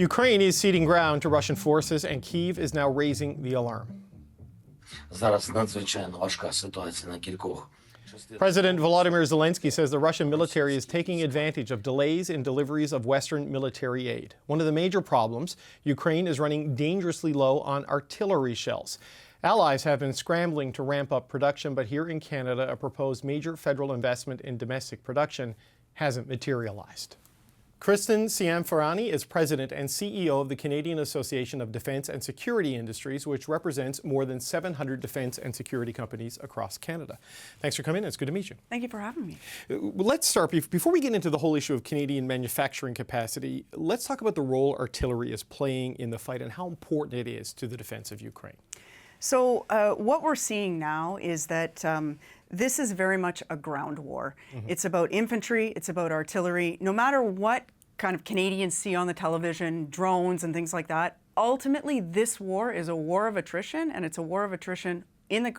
Ukraine is ceding ground to Russian forces, and Kyiv is now raising the alarm. Зараз надзвичайно важка ситуація на кількох. President Volodymyr Zelenskyy says the Russian military is taking advantage of delays in deliveries of Western military aid. One of the major problems, Ukraine is running dangerously low on artillery shells. Allies have been scrambling to ramp up production, but here in Canada, a proposed major federal investment in domestic production hasn't materialized. Christyn Cianfarani is president and CEO of the Canadian Association of Defence and Security Industries, which represents more than 700 defence and security companies across Canada. Thanks for coming in. It's good to meet you. Thank you for having me. Let's start, before we get into the whole issue of Canadian manufacturing capacity, let's talk about the role artillery is playing in the fight and how important it is to the defence of Ukraine. So what we're seeing now is that this is very much a ground war. It's about infantry, it's about artillery. No matter what kind of Canadians see on the television, drones and things like that, ultimately this war is a war of attrition, and it's a war of attrition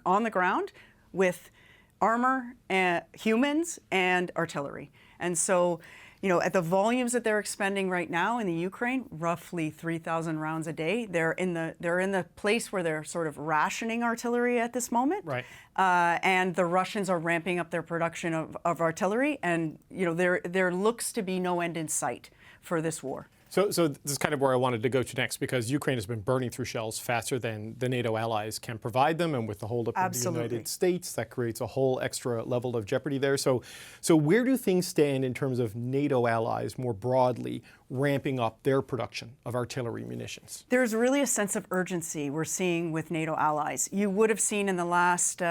on the ground with armor, humans, and artillery. And so, you know, at the volumes that they're expending right now in the Ukraine, roughly 3,000 rounds a day, they're in the place where they're sort of rationing artillery at this moment. Right. And the Russians are ramping up their production of artillery, and you know there looks to be no end in sight for this war. So this is kind of where I wanted to go to next, because Ukraine has been burning through shells faster than the NATO allies can provide them, and with the holdup of the United States, that creates a whole extra level of jeopardy there. So where do things stand in terms of NATO allies more broadly ramping up their production of artillery munitions? There's really a sense of urgency we're seeing with NATO allies. You would have seen in the last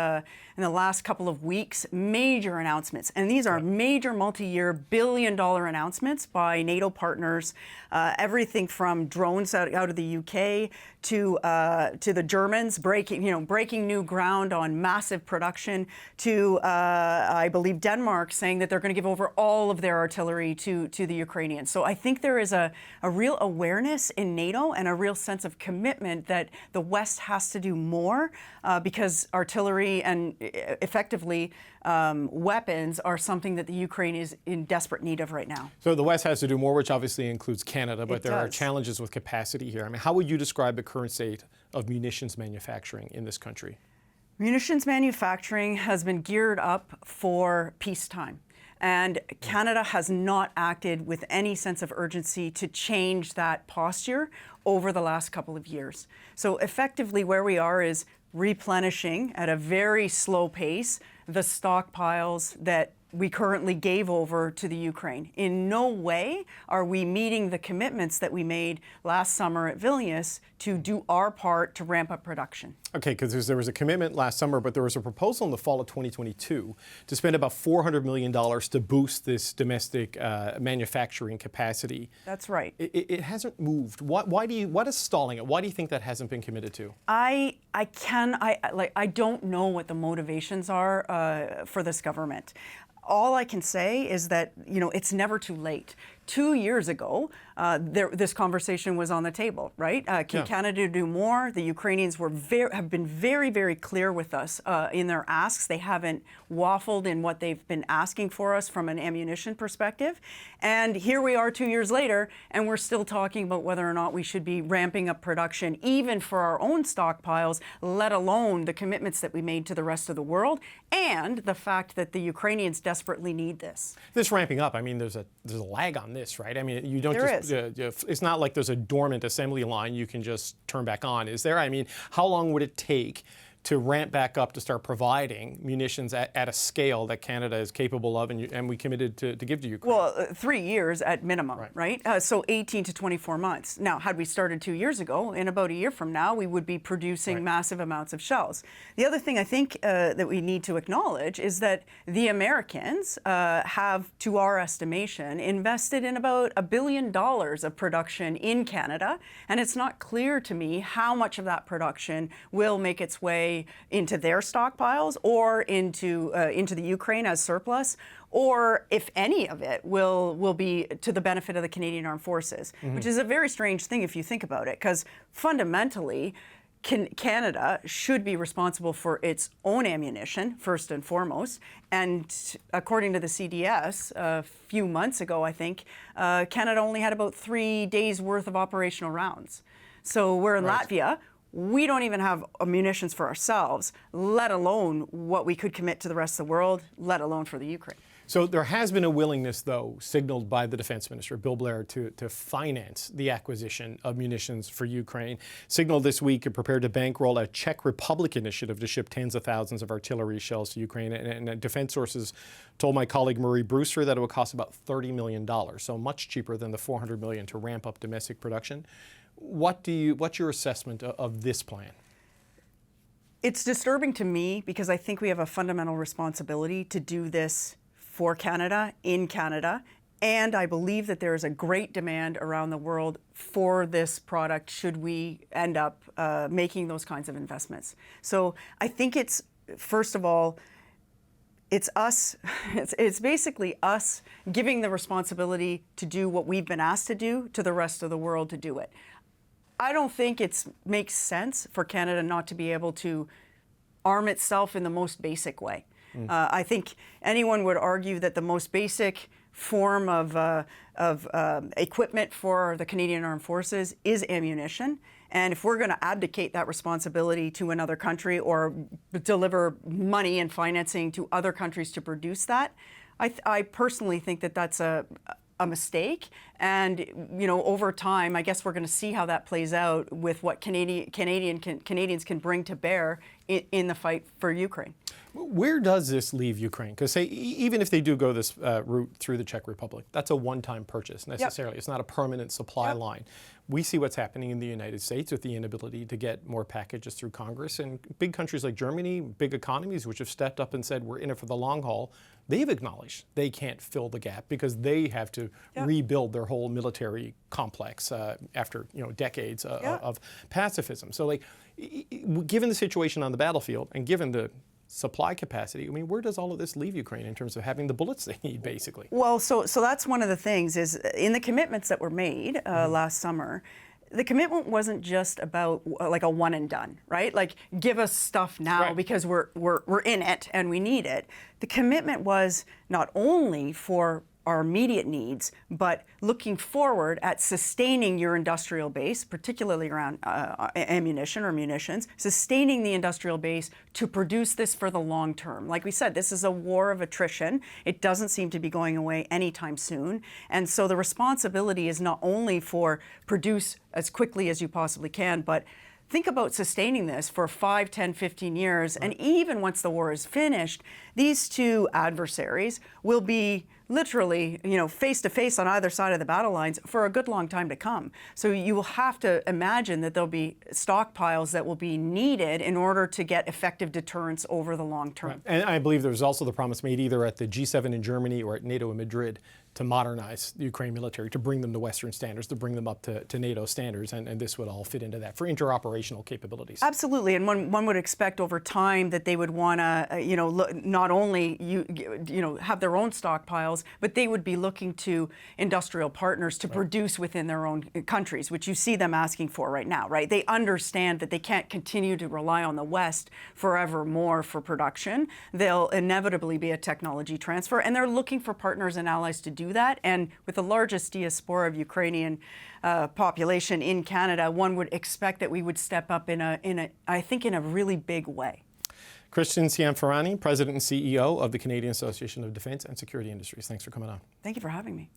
couple of weeks major announcements, and these are major multi-year billion-dollar announcements by NATO partners. Everything from drones out of the UK to the Germans breaking new ground on massive production, to I believe Denmark saying that they're going to give over all of their artillery to the Ukrainians. So I think there is a real awareness in NATO and a real sense of commitment that the West has to do more because artillery and effectively weapons are something that the Ukraine is in desperate need of right now. So the West has to do more, which obviously includes Canada, but there are challenges with capacity here. I mean, how would you describe the current state of munitions manufacturing in this country? Munitions manufacturing has been geared up for peacetime. And Canada has not acted with any sense of urgency to change that posture over the last couple of years. So effectively where we are is replenishing at a very slow pace the stockpiles that we currently gave over to the Ukraine. In no way are we meeting the commitments that we made last summer at Vilnius to do our part to ramp up production. Okay, because there was a commitment last summer, but there was a proposal in the fall of 2022 to spend about $400 million to boost this domestic manufacturing capacity. That's right. It hasn't moved. What is stalling it? Why do you think that hasn't been committed to? I don't know what the motivations are for this government. All I can say is that, you know, it's never too late. 2 years ago, this conversation was on the table, right? Can Canada do more? The Ukrainians have been very, very clear with us in their asks. They haven't waffled in what they've been asking for us from an ammunition perspective. And here we are 2 years later, and we're still talking about whether or not we should be ramping up production, even for our own stockpiles, let alone the commitments that we made to the rest of the world, and the fact that the Ukrainians desperately need this. This ramping up, I mean, there's a lag on this, right? I mean, you don't it's not like there's a dormant assembly line you can just turn back on, is there? I mean, how long would it take to ramp back up to start providing munitions at a scale that Canada is capable of and we committed to give to Ukraine? Well, 3 years at minimum, right? So 18 to 24 months. Now, had we started 2 years ago, in about a year from now, we would be producing massive amounts of shells. The other thing I think that we need to acknowledge is that the Americans have, to our estimation, invested in about $1 billion of production in Canada, and it's not clear to me how much of that production will make its way into their stockpiles or into the Ukraine as surplus, or if any of it will be to the benefit of the Canadian Armed Forces, which is a very strange thing if you think about it, because fundamentally, Canada should be responsible for its own ammunition, first and foremost. And according to the CDS, a few months ago, I think, Canada only had about 3 days worth of operational rounds. So we're in Latvia. We don't even have munitions for ourselves, let alone what we could commit to the rest of the world, let alone for the Ukraine. So there has been a willingness, though, signaled by the Defense Minister, Bill Blair, to finance the acquisition of munitions for Ukraine. Signaled this week and prepared to bankroll a Czech Republic initiative to ship tens of thousands of artillery shells to Ukraine. And defense sources told my colleague Marie Brewster that it would cost about $30 million, so much cheaper than the $400 million to ramp up domestic production. What's your assessment of this plan? It's disturbing to me because I think we have a fundamental responsibility to do this for Canada, in Canada, and I believe that there is a great demand around the world for this product should we end up making those kinds of investments. So I think it's, first of all, it's us, it's basically us giving the responsibility to do what we've been asked to do to the rest of the world to do it. I don't think it makes sense for Canada not to be able to arm itself in the most basic way. I think anyone would argue that the most basic form of equipment for the Canadian Armed Forces is ammunition. And if we're going to abdicate that responsibility to another country or deliver money and financing to other countries to produce that, I personally think that that's a mistake. And, you know, over time, I guess we're going to see how that plays out with what Canadians can bring to bear in the fight for Ukraine. Where does this leave Ukraine? Because say, even if they do go this route through the Czech Republic, that's a one-time purchase necessarily. Yep. It's not a permanent supply line. We see what's happening in the United States with the inability to get more packages through Congress. And big countries like Germany, big economies, which have stepped up and said, we're in it for the long haul, they've acknowledged they can't fill the gap because they have to rebuild their whole military complex after decades of pacifism. So, like, given the situation on the battlefield and given the supply capacity, I mean, where does all of this leave Ukraine in terms of having the bullets they need, basically? Well, so that's one of the things is in the commitments that were made last summer, the commitment wasn't just about like a one and done, right? Like, give us stuff now because we're in it and we need it. The commitment was not only for our immediate needs, but looking forward at sustaining your industrial base, particularly around ammunition or munitions, sustaining the industrial base to produce this for the long term. Like we said, this is a war of attrition. It doesn't seem to be going away anytime soon. And so the responsibility is not only for produce as quickly as you possibly can, but think about sustaining this for 5, 10, 15 years. And even once the war is finished, these two adversaries will be literally, face to face on either side of the battle lines for a good long time to come. So you will have to imagine that there'll be stockpiles that will be needed in order to get effective deterrence over the long term. Right. And I believe there was also the promise made either at the G7 in Germany or at NATO in Madrid to modernize the Ukraine military, to bring them to Western standards, to bring them up to NATO standards, and this would all fit into that for interoperational capabilities. Absolutely, and one would expect over time that they would want to, not only have their own stockpiles, but they would be looking to industrial partners to produce within their own countries, which you see them asking for right now, right? They understand that they can't continue to rely on the West forevermore for production. There'll inevitably be a technology transfer, and they're looking for partners and allies to do that. And with the largest diaspora of Ukrainian population in Canada, one would expect that we would step up in a really big way. Christyn Cianfarani, President and CEO of the Canadian Association of Defence and Security Industries. Thanks for coming on. Thank you for having me.